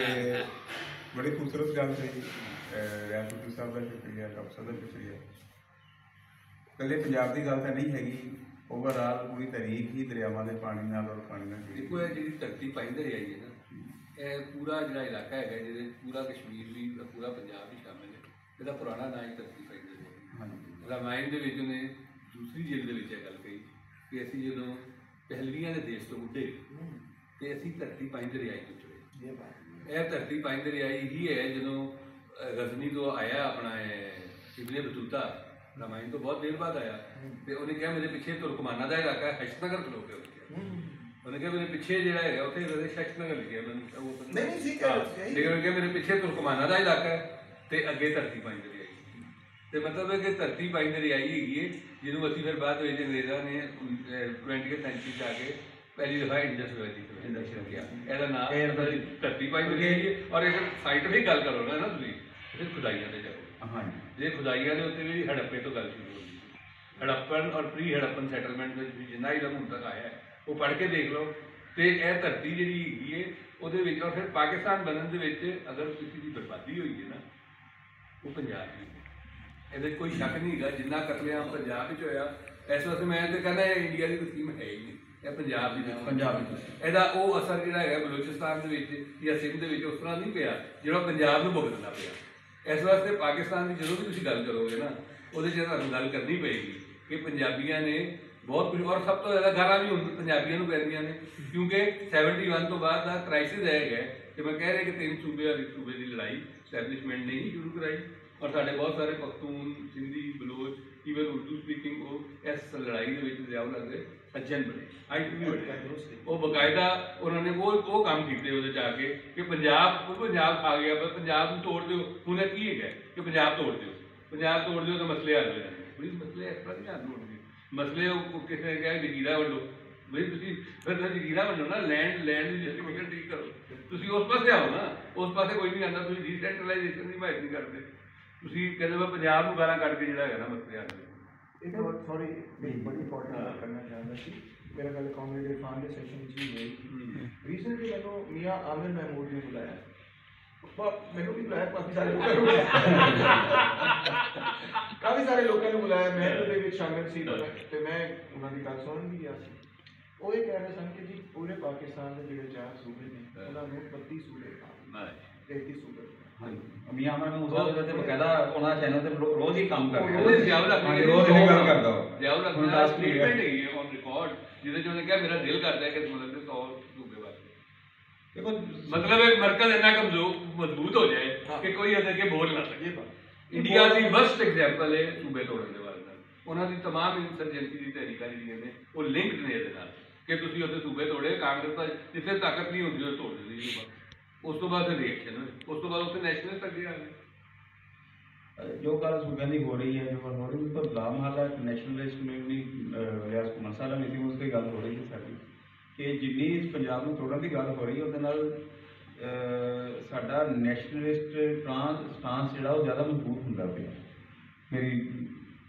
ਬੜੀ ਖੂਬਸੂਰਤ ਗੱਲ ਹੋਈ। ਰਿਆਸਤ ਸਾਹਿਬ ਦਾ ਸ਼ੁਕਰੀਆ, ਡਾਕਟਰ ਸਾਹਿਬ ਦਾ ਸ਼ੁਕਰੀਆ। ਇਕੱਲੇ ਪੰਜਾਬ ਦੀ ਗੱਲ ਤਾਂ ਨਹੀਂ ਹੈਗੀ, ਓਵਰਆਲ ਪੂਰੀ ਤਾਰੀਖ ਹੀ ਦਰਿਆਵਾਂ ਦੇ ਪਾਣੀ ਨਾਲ ਔਰ ਪਾਣੀ ਨਾਲ ਜੁੜੀ। ਦੇਖੋ ਇਹ ਜਿਹੜੀ ਧਰਤੀ ਪਾਈ ਦਰਿਆਈ ਹੈ ਨਾ, ਇਹ ਪੂਰਾ ਜਿਹੜਾ ਇਲਾਕਾ ਹੈਗਾ ਜਿਹਦੇ ਪੂਰਾ ਕਸ਼ਮੀਰ ਵੀ ਪੂਰਾ ਪੰਜਾਬ ਵੀ ਸ਼ਾਮਿਲ ਹੈ, ਇਹਦਾ ਪੁਰਾਣਾ ਨਾਂ ਹੀ ਧਰਤੀ ਪਾਈ ਦਰਿਆਈ। ਹਾਂਜੀ, ਰਾਮਾਇਣ ਦੇ ਵਿੱਚ ਉਹਨੇ ਦੂਸਰੀ ਜਿਲਦ ਦੇ ਵਿੱਚ ਇਹ ਗੱਲ ਕਹੀ ਕਿ ਅਸੀਂ ਜਦੋਂ ਪਹਿਲਵੀਆਂ ਦੇ ਦੇਸ਼ ਤੋਂ ਉੱਡੇ ਤੇ ਅਸੀਂ ਧਰਤੀ ਪਾਈ ਦਰਿਆਈ ਤੋਂ ਚੁੜੇ। ਇਹ ਧਰਤੀ ਪਾਈ ਦਰਿਆਈ ਹੀ ਹੈ ਜਦੋਂ ਗਜ਼ਨੀ ਤੋਂ ਆਇਆ ਆਪਣਾ ਇਬਨ ਬਤੂਤਾ, ਰਾਮਾਇਣ ਤੋਂ ਬਹੁਤ ਦੇਰ ਬਾਅਦ ਆਇਆ, ਤੇ ਉਹਨੇ ਕਿਹਾ ਮੇਰੇ ਪਿੱਛੇ ਤੁਰਕਮਾਨਾ ਦਾ ਇਲਾਕਾ ਹਸ਼ਨਗਰ ਖਲੋਗੇ। ਉਹਨੇ ਕਿਹਾ ਮੇਰੇ ਪਿੱਛੇ ਜਿਹੜਾ ਹੈਗਾ ਉੱਥੇ ਹਸ਼ਨਗਰ ਲਿਖਿਆ, ਲੇਕਿਨ ਉਹਨੇ ਕਿਹਾ ਮੇਰੇ ਪਿੱਛੇ ਤੁਰਕਮਾਨਾ ਦਾ ਇਲਾਕਾ ਹੈ ਤੇ ਅੱਗੇ ਧਰਤੀ ਪਾਈ ਦਰਿਆਈ। ਤੇ ਮਤਲਬ ਹੈ ਕਿ ਧਰਤੀ ਪਾਈ ਦਰਿਆਈ ਹੈਗੀ ਹੈ ਜਿਹਨੂੰ ਅਸੀਂ ਫਿਰ ਬਾਅਦ ਵਿੱਚ ਅੰਗਰੇਜ਼ਾਂ ਨੇ 20th ਸੈਂਚੁਰੀ 'ਚ ਆ ਕੇ ਪਹਿਲੀ ਦਫਾ ਇੰਡਸ ਵੈਲੀ ਕਿਹਾ। ਇਹਦਾ ਨਾਮ ਧਰਤੀ ਪਾਈ ਦਰਿਆਈ ਹੈ। ਔਰ ਇੱਕ ਸਾਇੰਟੀਫਿਕ ਗੱਲ ਕਰੋ ਨਾ ਤੁਸੀਂ, ਫਿਰ ਖੁਦਾਈਆਂ ਤੇ ਜਾਓ। ਹਾਂਜੀ, ਜੇ ਖੁਦਾਈਆਂ ਦੇ ਉੱਤੇ ਵੀ ਹੜੱਪੇ ਤੋਂ ਗੱਲ ਸ਼ੁਰੂ ਹੋਈ, ਹੜੱਪਨ ਔਰ ਪ੍ਰੀ ਹੜੱਪਨ ਸੈਟਲਮੈਂਟ ਦੇ ਵਿੱਚ ਜਿੰਨਾ ਹੀ ਹੁਣ ਤੱਕ ਆਇਆ ਉਹ ਪੜ੍ਹ ਕੇ ਦੇਖ ਲਓ। ਤੇ ਇਹ ਧਰਤੀ ਜਿਹੜੀ ਹੈਗੀ ਹੈ ਉਹਦੇ ਵਿੱਚ, ਔਰ ਫਿਰ ਪਾਕਿਸਤਾਨ ਬਣਨ ਦੇ ਵਿੱਚ ਅਗਰ ਕਿਸੇ ਦੀ ਬਰਬਾਦੀ ਹੋਈ ਹੈ ਨਾ, ਉਹ ਪੰਜਾਬ ਦੀ, ਇਹਦੇ ਕੋਈ ਸ਼ੱਕ ਨਹੀਂ ਹੈਗਾ। ਜਿੰਨਾ ਕਤਲੇਆਮ ਪੰਜਾਬ ਵਿੱਚ ਹੋਇਆ, ਇਸ ਵਾਸਤੇ ਮੈਂ ਤਾਂ ਕਹਿੰਦਾ ਇੰਡੀਆ ਦੀ ਕੋਈ ਥੀਮ ਹੈ ਹੀ ਨਹੀਂ, ਇਹ ਪੰਜਾਬ ਦੀ ਵਿੱਚ ਇਹਦਾ ਉਹ ਅਸਰ ਜਿਹੜਾ ਹੈਗਾ ਬਲੋਚਿਸਤਾਨ ਦੇ ਵਿੱਚ ਜਾਂ ਸਿੰਧ ਦੇ ਵਿੱਚ ਉਸ ਤਰ੍ਹਾਂ ਨਹੀਂ ਪਿਆ ਜਿਹੜਾ ਪੰਜਾਬ ਨੂੰ ਭੁਗਤਣਾ ਪਿਆ। ਇਸ ਵਾਸਤੇ ਪਾਕਿਸਤਾਨ ਦੀ ਜਦੋਂ ਵੀ ਤੁਸੀਂ ਗੱਲ ਕਰੋਗੇ ਨਾ, ਉਹਦੇ 'ਚ ਤੁਹਾਨੂੰ ਗੱਲ ਕਰਨੀ ਪਏਗੀ ਕਿ ਪੰਜਾਬੀਆਂ ਨੇ ਬਹੁਤ ਕੁਝ, ਔਰ ਸਭ ਤੋਂ ਜ਼ਿਆਦਾ ਗਾਲਾਂ ਵੀ ਹੁਣ ਪੰਜਾਬੀਆਂ ਨੂੰ ਪੈਂਦੀਆਂ ਨੇ, ਕਿਉਂਕਿ 71 ਤੋਂ ਬਾਅਦ ਦਾ ਕ੍ਰਾਈਸਿਸ ਹੈਗਾ ਕਿ ਮੈਂ ਕਹਿ ਰਿਹਾ ਕਿ 3 ਸੂਬੇ ਵਾਲੀ ਸੂਬੇ ਦੀ ਲੜਾਈ ਸਟੈਬਲਿਸ਼ਮੈਂਟ ਨੇ ਹੀ ਸ਼ੁਰੂ ਕਰਾਈ, ਔਰ ਸਾਡੇ ਬਹੁਤ ਸਾਰੇ ਪਖਤੂਨ, ਸਿੰਧੀ, ਬਲੋਚ, ਈਵਨ ਉਰਦੂ ਸਪੀਕਿੰਗ ਉਹ ਇਸ ਲੜਾਈ ਦੇ ਵਿੱਚ ਦਰਿਆਓ ਲੱਗਦੇ ਸੱਜਣ ਬਣੇ, ਆਈ ਵੀ ਬਣੇ। ਉਹ ਬਕਾਇਦਾ ਉਹਨਾਂ ਨੇ ਉਹ ਕੰਮ ਕੀਤੇ ਉਹਦੇ 'ਚ ਆ ਕੇ ਕਿ ਪੰਜਾਬ ਆ ਗਿਆ, ਪਰ ਪੰਜਾਬ ਨੂੰ ਤੋੜ ਦਿਓ। ਹੁਣ ਇਹ ਕੀ ਹੈਗਾ ਕਿ ਪੰਜਾਬ ਤੋੜ ਦਿਓ ਤਾਂ ਮਸਲੇ ਹੱਲ ਹੋ ਜਾਣਗੇ। ਬਈ ਮਸਲੇ ਇਸ ਤਰ੍ਹਾਂ ਨਹੀਂ ਹੱਲ ਹੋਣਗੇ। ਮਸਲੇ ਉਹ ਕਿਸੇ ਨੇ ਕਿਹਾ ਜਗੀਰਾ ਵੰਡੋ, ਬਈ ਤੁਸੀਂ ਫਿਰ ਜਗੀਰਾ ਵੰਡੋ ਨਾ, ਲੈਂਡ ਦੀ ਜਸਟੀਫਿਕੇਸ਼ਨ ਠੀਕ ਕਰੋ। ਤੁਸੀਂ ਉਸ ਪਾਸੇ ਆਓ ਨਾ, ਉਸ ਪਾਸੇ ਕੋਈ ਨਹੀਂ ਆਉਂਦਾ। ਤੁਸੀਂ ਡੀਸੈਂਟਰਲਾਈਜੇਸ਼ਨ ਦੀ ਹਿਮਾਇਤ ਨਹੀਂ ਕਰਦੇ, ਤੁਸੀਂ ਕਹਿੰਦੇ ਮੈਂ ਪੰਜਾਬ ਨੂੰ ਗਾਲਾਂ ਕੱਢ ਕੇ ਜਿਹੜਾ ਹੈਗਾ ਨਾ ਮਸਲੇ ਹੱਲ। ਇੱਕ ਹੋਰ ਸੌਰੀ ਬੜੀ ਇੰਪੋਰਟੈਂਟ ਗੱਲ ਕਰਨਾ ਚਾਹੁੰਦਾ ਸੀ मेरा ख्याल कॉमेडी इरफान के सेशन में ही हुई रिसेंटली मैंने मियाँ आमिर महमूद ने बुलाया मैंने भी बुलाया काफ़ी सारे लोगों ने काफ़ी सारे लोगों ने बुलाया मैं ਉਹਦੇ ਵਿੱਚ ਸ਼ਾਮਿਲ ਸੀ ਤੇ ਮੈਂ ਉਹਨਾਂ ਦੀ ਗੱਲ ਸੁਣਨ ਵੀ ਗਿਆ ਸੀ ਉਹ ਇਹ ਕਹਿ ਰਹੇ ਸਨ ਕਿ ਜੀ ਪੂਰੇ ਪਾਕਿਸਤਾਨ ਦੇ ਜਿਹੜੇ 4 ਸੂਬੇ ਨੇ ਉਹਨਾਂ ਨੂੰ 32 ਸੂਬੇ ਆ 33 ਸੂਬੇ ਮੀਆਂ ਅਮਰ ਨੂੰ ਉਹਦੇ ਤੇ ਬਕਾਇਦਾ ਉਹਨਾਂ ਚੈਨਲ ਤੇ ਰੋਜ਼ ਹੀ ਕੰਮ ਕਰ ਰਿਹਾ ਉਹਨੇ ਜ਼ਿਆਦਾ ਹਾਂਜੀ, ਰੋਜ਼ ਇਹ ਗੱਲ ਕਰਦਾ ਜ਼ਿਆਦਾ ਹੁਣ last period ਸਟੇਟਮੈਂਟ ਹੈਗੀ ਹੈ ਔਨ ਰਿਕਾਰਡ ਜਿਹਦੇ ਚ ਉਹਨੇ ਕਿਹਾ ਮੇਰਾ ਦਿਲ ਕਰਦਾ ਹੈ ਕਿ ਮਤਲਬ ਦੇ 100 ਸੂਬੇ ਵਾਸਤੇ ਦੇਖੋ ਮਤਲਬ ਇੱਕ ਮਰਕਜ਼ ਇੰਨਾ ਕਮਜ਼ੋਰ ਮਜ਼ਬੂਤ ਹੋ ਜਾਏ ਕਿ ਕੋਈ ਉਹਦੇ ਅੱਗੇ ਬੋਲ ਨਾ ਸਕੇ ਇੰਡੀਆ ਦੀ ਵਰਸਟ ਐਗਜ਼ਾਮਪਲ ਹੈ ਸੂਬੇ ਤੋੜਨ ਦੇ ਬਾਰੇ ਉਹਨਾਂ ਦੀ ਤਮਾਮ ਇੰਸਰਜੈਂਸੀ ਦੀ ਤਹਿਰੀਕਾਂ ਜਿਹੜੀਆਂ ਨੇ ਉਹ ਲਿੰਕਡ ਨੇ ਇਹਦੇ ਨਾਲ ਕਿ ਤੁਸੀਂ ਉੱਥੇ ਸੂਬੇ ਤੋੜੇ ਕਾਂਗਰਸ ਦਾ ਜਿੱਥੇ ਤਾਕਤ ਨਹੀਂ ਹੁੰਦੀ ਉਹ ਤੋੜ ਦਿੰਦੀ ਸੀ ਉਸ ਤੋਂ ਬਾਅਦ ਰਿਐਕਸ਼ਨ ਹੋਏ ਉਸ ਤੋਂ ਬਾਅਦ ਉੱਥੇ ਨੈਸ਼ਨਲਿਸਟ ਅੱਗੇ ਆ ਗਏ ਜੋ ਗੱਲ ਸੂਬਿਆਂ ਦੀ ਹੋ ਰਹੀ ਹੈ ਜੋ ਗੱਲ ਹੋ ਰਹੀ ਹੈ ਤਾਂ ਲਾਮਹਾਲਾ ਨੈਸ਼ਨਲਿਸਟ में भी रियाज कुमार साहब मीटिंग ਉਸ ਤੇ ਗੱਲ ਹੋ ਰਹੀ ਹੈ ਸਾਡੀ ਕਿ ਜਿੰਨੀ ਪੰਜਾਬ ਨੂੰ ਤੋੜਨ ਦੀ ਗੱਲ ਹੋ ਰਹੀ ਹੈ ਉਹਦੇ ਨਾਲ ਸਾਡਾ ਨੈਸ਼ਨਲਿਸਟ ਸਟਾਂਸ ਜਿਹੜਾ ਉਹ ਜ਼ਿਆਦਾ ਮਜ਼ਬੂਤ ਹੁੰਦਾ ਪਿਆ ਮੇਰੀ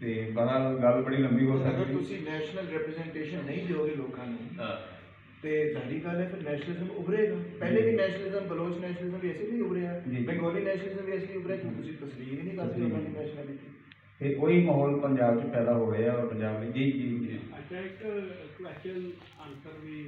ਤੇ ਬਹਰਾਲ ਗੱਲ ਬੜੀ ਲੰਬੀ ਹੋ ਅਗਰ ਸਕਦੀ ਤੁਸੀਂ ਨੈਸ਼ਨਲ ਰਿਪਰੈਜ਼ੈਂਟੇਸ਼ਨ ਨਹੀਂ ਦਿਓਗੇ ਲੋਕਾਂ ਨੂੰ ਹਾਂ ਤੇ ਸਾਡੀ ਗੱਲ ਹੈ ਫਿਰ ਨੈਸ਼ਨਲਿਜ਼ਮ ਉਭਰੇਗਾ ਪਹਿਲੇ ਵੀ ਨੈਸ਼ਨਲਿਜ਼ਮ ਬਲੋਚ ਨੈਸ਼ਨਲਿਜ਼ਮ ਵੀ ਐਸੇ ਨਹੀਂ ਉਭਰਿਆ ਜੀ। ਬੰਗਾਲੀ ਨੈਸ਼ਨਲਿਜ਼ਮ ਵੀ ਐਸੇ ਉਭਰਿਆ ਕਿ ਤੁਸੀਂ ਤਸਲੀਮ ਹੀ ਨਹੀਂ ਕਰਦੇ ਉਹਨਾਂ ਦੀ ਨੈਸ਼ਨਲਿਟੀ ਤੇ ਉਹੀ ਮਾਹੌਲ ਪੰਜਾਬ 'ਚ ਪੈਦਾ ਹੋ ਰਿਹਾ ਔਰ ਪੰਜਾਬ ਵਿੱਚ ਜੀ ਅੱਛਾ ਇੱਕ ਕੁਐਸਚਨ ਆਨਸਰ ਵੀ